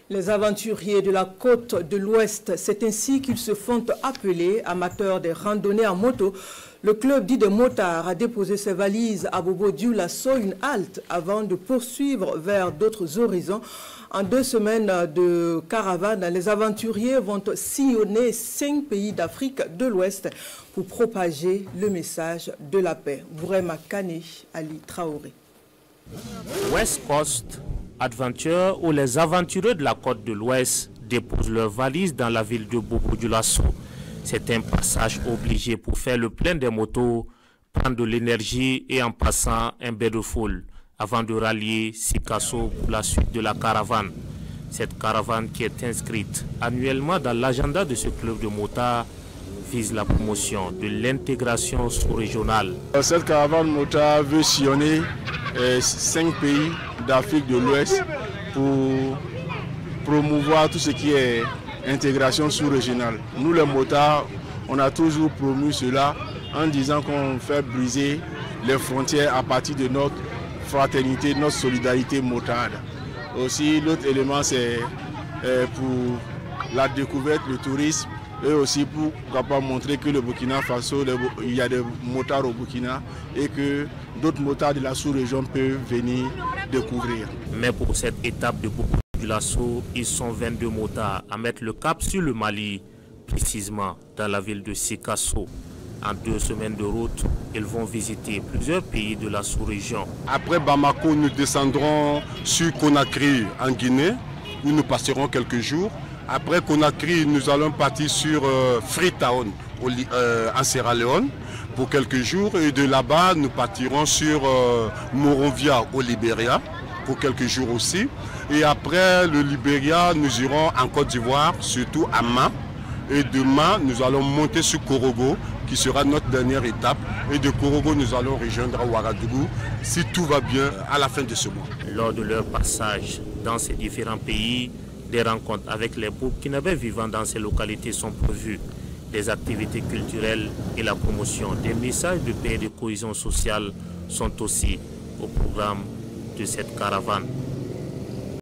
Les aventuriers de la côte de l'Ouest, c'est ainsi qu'ils se font appeler, amateurs des randonnées en moto. Le club dit de motards a déposé ses valises à Bobo-Dioulasso, une halte, avant de poursuivre vers d'autres horizons. En 2 semaines de caravane, les aventuriers vont sillonner 5 pays d'Afrique de l'Ouest pour propager le message de la paix. Bourema Kane, Ali Traoré. West Coast Adventure, où les aventuriers de la côte de l'Ouest déposent leurs valises dans la ville de Bobo-Dioulasso. C'est un passage obligé pour faire le plein des motos, prendre de l'énergie et en passant un bain de foule avant de rallier Sikasso pour la suite de la caravane. Cette caravane qui est inscrite annuellement dans l'agenda de ce club de motards vise la promotion de l'intégration sous-régionale. Cette caravane motard veut sillonner 5 pays d'Afrique de l'Ouest pour promouvoir tout ce qui est intégration sous-régionale. Nous les motards, on a toujours promu cela en disant qu'on fait briser les frontières à partir de notre fraternité, notre solidarité motarde. Aussi, l'autre élément, c'est pour la découverte, le tourisme, et aussi pour montrer que le Burkina Faso, il y a des motards au Burkina et que d'autres motards de la sous-région peuvent venir découvrir. Mais pour cette étape de Bobo-Dioulasso, ils sont 22 motards à mettre le cap sur le Mali, précisément dans la ville de Sikasso. En 2 semaines de route, ils vont visiter plusieurs pays de la sous-région. Après Bamako, nous descendrons sur Conakry en Guinée, où nous passerons quelques jours. Après Conakry, nous allons partir sur Freetown en Sierra Leone pour quelques jours. Et de là-bas, nous partirons sur Monrovia au Libéria pour quelques jours aussi. Et après le Libéria, nous irons en Côte d'Ivoire, surtout à Ma. Et demain, nous allons monter sur Korogo, qui sera notre dernière étape. Et de Korogo, nous allons rejoindre Ouagadougou, si tout va bien, à la fin de ce mois. Lors de leur passage dans ces différents pays, des rencontres avec les Burkinabés vivant dans ces localités sont prévues. Des activités culturelles et la promotion des messages de paix et de cohésion sociale sont aussi au programme de cette caravane.